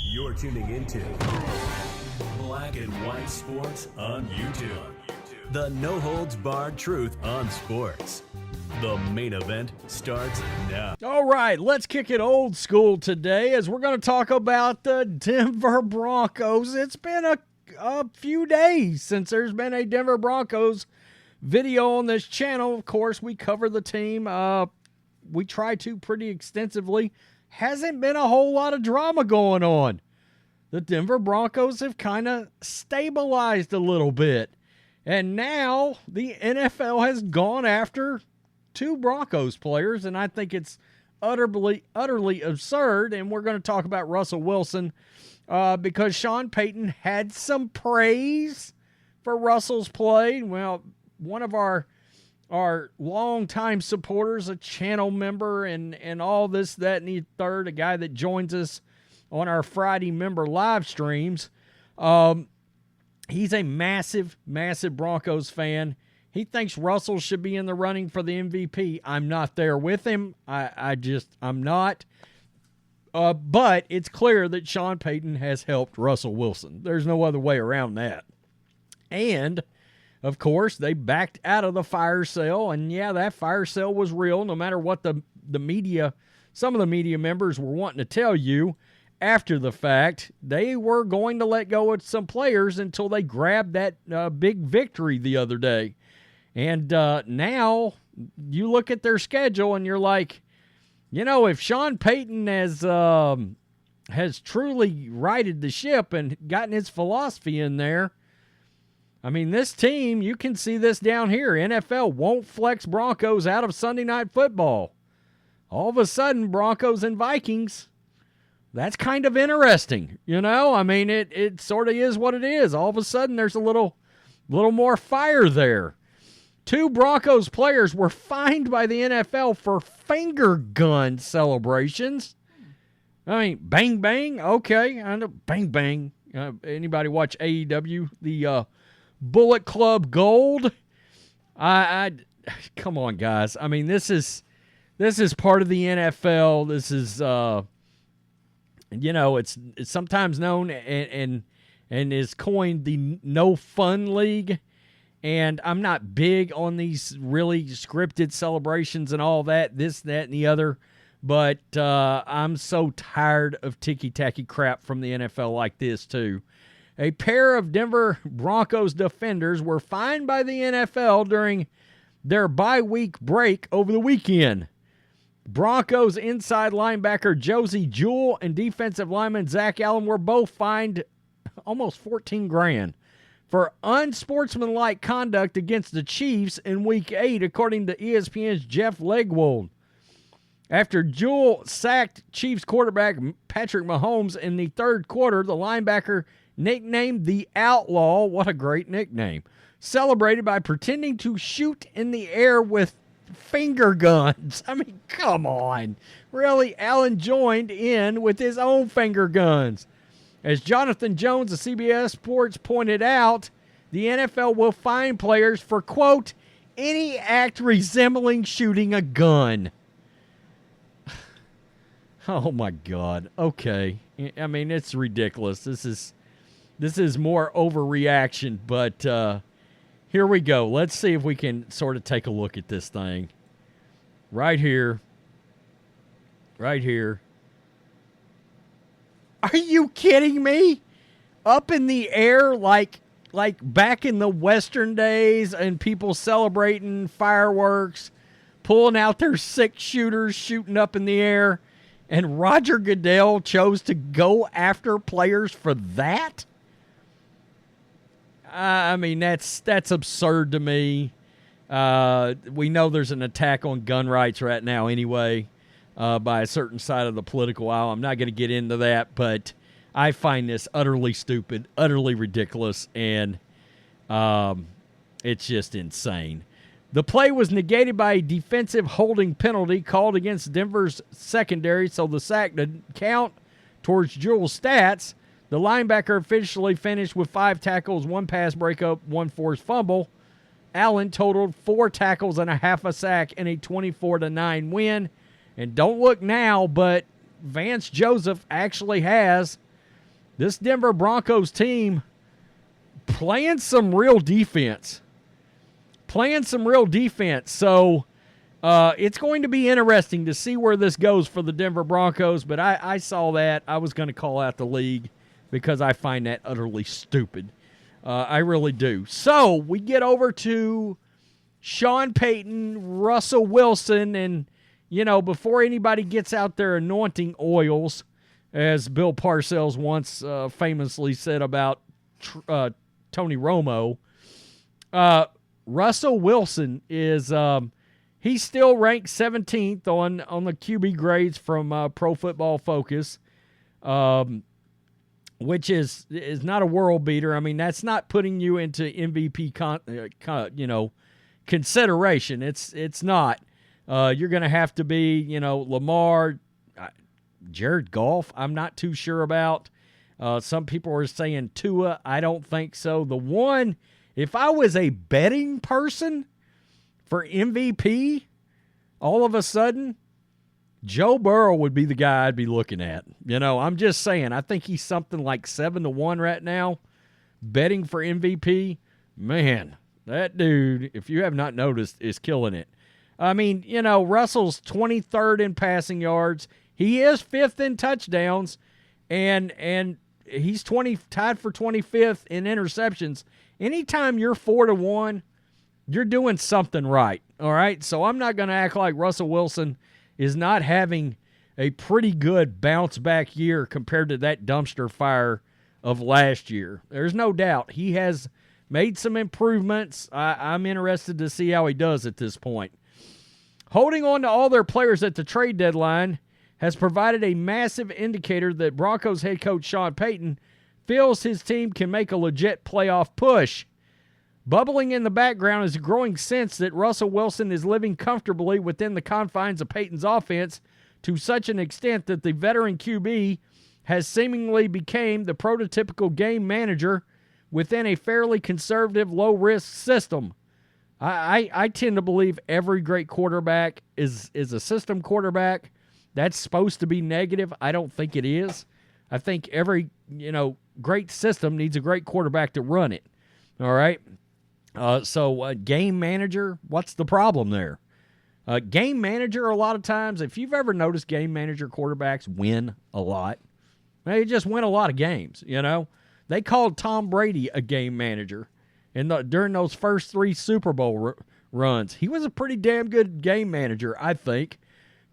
You're tuning into Black and White Sports on YouTube. The no-holds-barred truth on sports. The main event starts now. All right, let's kick it old school today as we're going to talk about the Denver Broncos. It's been a few days since there's been a Denver Broncos video on this channel. Of course, we cover the team. We try to pretty extensively. Hasn't been a whole lot of drama going on. The Denver Broncos have kind of stabilized a little bit. And now the NFL has gone after two Broncos players, and I think it's utterly absurd. And we're going to talk about Russell Wilson because Sean Payton had some praise for Russell's play. Well, one of our longtime supporters, a channel member, and all this, that, and the third, a guy that joins us on our Friday member live streams. He's a massive Broncos fan. He thinks Russell should be in the running for the MVP. I'm not there with him. I'm not. But it's clear that Sean Payton has helped Russell Wilson. There's no other way around that. And, of course, they backed out of the fire sale. And, yeah, that fire sale was real, no matter what the media, some of the media members were wanting to tell you. After the fact, they were going to let go of some players until they grabbed that big victory the other day. And now you look at their schedule and you're like, you know, if Sean Payton has truly righted the ship and gotten his philosophy in there, I mean, this team, you can see this down here. NFL won't flex Broncos out of Sunday Night Football. All of a sudden, Broncos and Vikings, that's kind of interesting, you know? I mean, it sort of is what it is. All of a sudden, there's a little more fire there. Two Broncos players were fined by the NFL for finger gun celebrations. I mean, bang, bang, okay. I know, bang, bang. Anybody watch AEW, the Bullet Club Gold? Come on, guys. I mean, this is part of the NFL. This is... you know, it's sometimes known and is coined the no fun league. And I'm not big on these really scripted celebrations and all that, this, that, and the other. But I'm so tired of ticky-tacky crap from the NFL like this, too. A pair of Denver Broncos defenders were fined by the NFL during their bye-week break over the weekend. Broncos inside linebacker Josie Jewell and defensive lineman Zach Allen were both fined almost $14,000 for unsportsmanlike conduct against the Chiefs in Week 8, according to ESPN's Jeff Legwold. After Jewell sacked Chiefs quarterback Patrick Mahomes in the third quarter, the linebacker, nicknamed the Outlaw, what a great nickname, celebrated by pretending to shoot in the air with finger guns. I mean, come on. Really, Allen joined in with his own finger guns. As Jonathan Jones of CBS Sports pointed out, the NFL will fine players for, quote, any act resembling shooting a gun. Oh, my God. Okay. I mean, it's ridiculous. This is more overreaction, but here we go. Let's see if we can sort of take a look at this thing. Right here. Right here. Are you kidding me? Up in the air like back in the Western days and people celebrating fireworks, pulling out their 6-shooters, shooting up in the air, and Roger Goodell chose to go after players for that? I mean, that's absurd to me. We know there's an attack on gun rights right now anyway by a certain side of the political aisle. I'm not going to get into that, but I find this utterly stupid, utterly ridiculous, and it's just insane. The play was negated by a defensive holding penalty called against Denver's secondary, so the sack didn't count towards Jewell's stats. The linebacker officially finished with 5 tackles, 1 pass breakup, 1 forced fumble. Allen totaled 4 tackles and a half a sack in a 24-9 win. And don't look now, but Vance Joseph actually has this Denver Broncos team playing some real defense. So it's going to be interesting to see where this goes for the Denver Broncos, but I saw that. I was going to call out the league because I find that utterly stupid. I really do. So we get over to Sean Payton, Russell Wilson, and, before anybody gets out there anointing oils, as Bill Parcells once famously said about Tony Romo, Russell Wilson is he's still ranked 17th on the QB grades from Pro Football Focus, which is not a world beater. I mean, that's not putting you into MVP consideration. It's not. You're going to have to be, Lamar, Jared Goff, I'm not too sure about. Some people are saying Tua. I don't think so. The one, if I was a betting person for MVP, all of a sudden, Joe Burrow would be the guy I'd be looking at. I'm just saying. I think he's something like 7-1 right now, betting for MVP. Man, that dude, if you have not noticed, is killing it. I mean, Russell's 23rd in passing yards. He is 5th in touchdowns, and he's tied for 25th in interceptions. Anytime you're 4-1, you're doing something right, all right? So I'm not going to act like Russell Wilson is not having a pretty good bounce-back year compared to that dumpster fire of last year. There's no doubt. He has made some improvements. I'm interested to see how he does at this point. Holding on to all their players at the trade deadline has provided a massive indicator that Broncos head coach Sean Payton feels his team can make a legit playoff push. Bubbling in the background is a growing sense that Russell Wilson is living comfortably within the confines of Payton's offense to such an extent that the veteran QB has seemingly become the prototypical game manager within a fairly conservative, low-risk system. I tend to believe every great quarterback is a system quarterback. That's supposed to be negative. I don't think it is. I think every, great system needs a great quarterback to run it. All right? So game manager, what's the problem there? Game manager, a lot of times, if you've ever noticed game manager quarterbacks win a lot, they just win a lot of games, They called Tom Brady a game manager during those first 3 Super Bowl runs. He was a pretty damn good game manager, I think.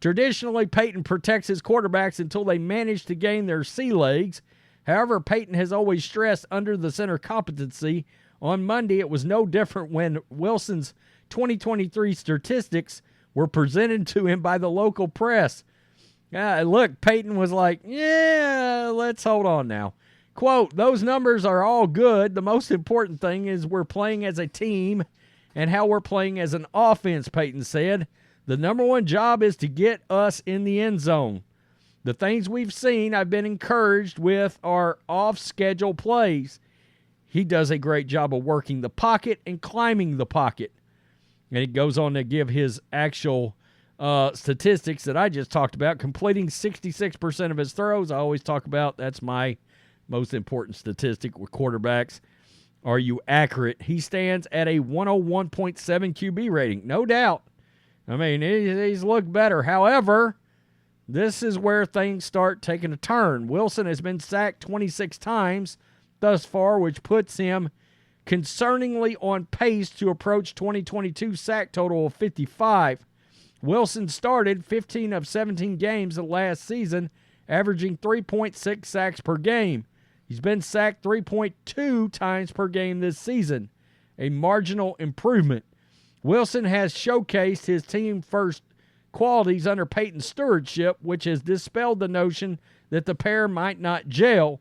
Traditionally, Payton protects his quarterbacks until they manage to gain their sea legs. However, Payton has always stressed under the center competency. On Monday, it was no different when Wilson's 2023 statistics were presented to him by the local press. Look, Payton was like, let's hold on now. Quote, those numbers are all good. The most important thing is we're playing as a team and how we're playing as an offense, Payton said. The number one job is to get us in the end zone. The things we've seen I've been encouraged with are off-schedule plays. He does a great job of working the pocket and climbing the pocket. And he goes on to give his actual statistics that I just talked about, completing 66% of his throws. I always talk about that's my most important statistic with quarterbacks. Are you accurate? He stands at a 101.7 QB rating, no doubt. I mean, he's looked better. However, this is where things start taking a turn. Wilson has been sacked 26 times thus far, which puts him concerningly on pace to approach 2022 sack total of 55. Wilson started 15 of 17 games of last season, averaging 3.6 sacks per game. He's been sacked 3.2 times per game this season, a marginal improvement. Wilson has showcased his team-first qualities under Payton's stewardship, which has dispelled the notion that the pair might not gel.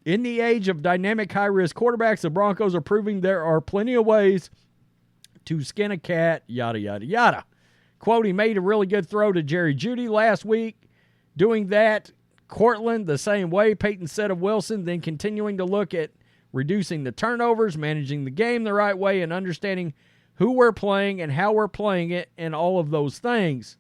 In the age of dynamic high-risk quarterbacks, the Broncos are proving there are plenty of ways to skin a cat, yada, yada, yada. Quote, he made a really good throw to Jerry Jeudy last week. Doing that, Cortland, the same way, Payton said of Wilson, then continuing to look at reducing the turnovers, managing the game the right way, and understanding who we're playing and how we're playing it and all of those things.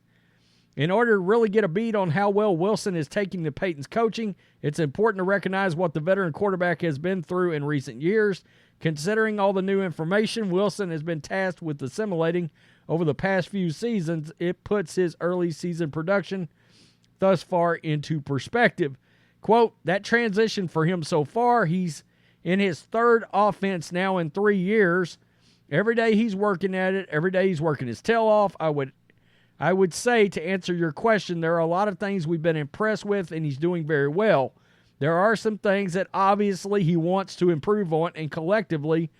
In order to really get a beat on how well Wilson is taking to Payton's coaching, it's important to recognize what the veteran quarterback has been through in recent years. Considering all the new information Wilson has been tasked with assimilating over the past few seasons, it puts his early season production thus far into perspective. Quote, that transition for him so far, he's in his third offense now in 3 years. Every day he's working at it. Every day he's working his tail off. I would say, to answer your question, there are a lot of things we've been impressed with, and he's doing very well. There are some things that obviously he wants to improve on, and collectively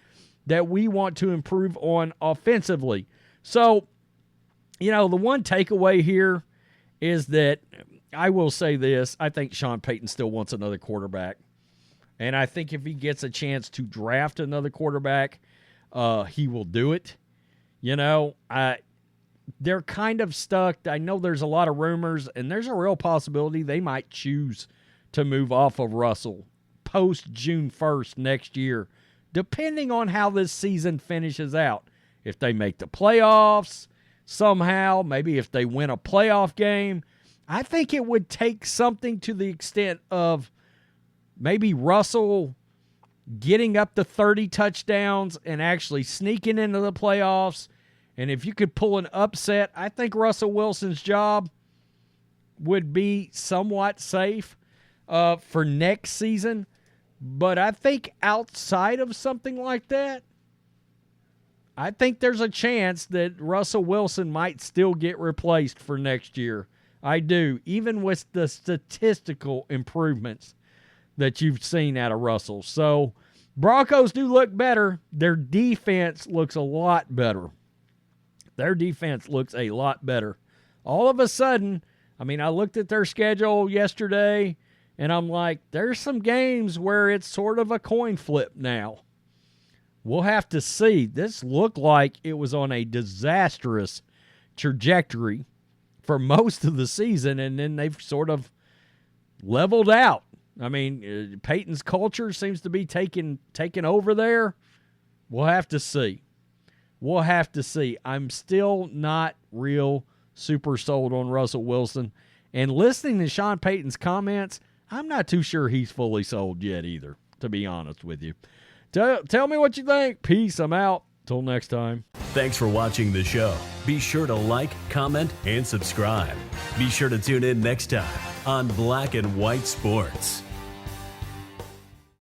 that we want to improve on offensively. So, the one takeaway here is that I will say this. I think Sean Payton still wants another quarterback. And I think if he gets a chance to draft another quarterback, he will do it. They're kind of stuck. I know there's a lot of rumors, and there's a real possibility they might choose to move off of Russell post June 1st next year, depending on how this season finishes out. If they make the playoffs somehow, maybe if they win a playoff game, I think it would take something to the extent of maybe Russell getting up to 30 touchdowns and actually sneaking into the playoffs. And if you could pull an upset, I think Russell Wilson's job would be somewhat safe for next season. But I think outside of something like that, I think there's a chance that Russell Wilson might still get replaced for next year. I do, even with the statistical improvements that you've seen out of Russell. So Broncos do look better. Their defense looks a lot better. Their defense looks a lot better. All of a sudden, I looked at their schedule yesterday, and I'm like, there's some games where it's sort of a coin flip now. We'll have to see. This looked like it was on a disastrous trajectory for most of the season, and then they've sort of leveled out. Peyton's culture seems to be taking over there. We'll have to see. We'll have to see. I'm still not real super sold on Russell Wilson. And listening to Sean Payton's comments, I'm not too sure he's fully sold yet either, to be honest with you. Tell me what you think. Peace. I'm out. Till next time. Thanks for watching the show. Be sure to like, comment, and subscribe. Be sure to tune in next time on Black and White Sports.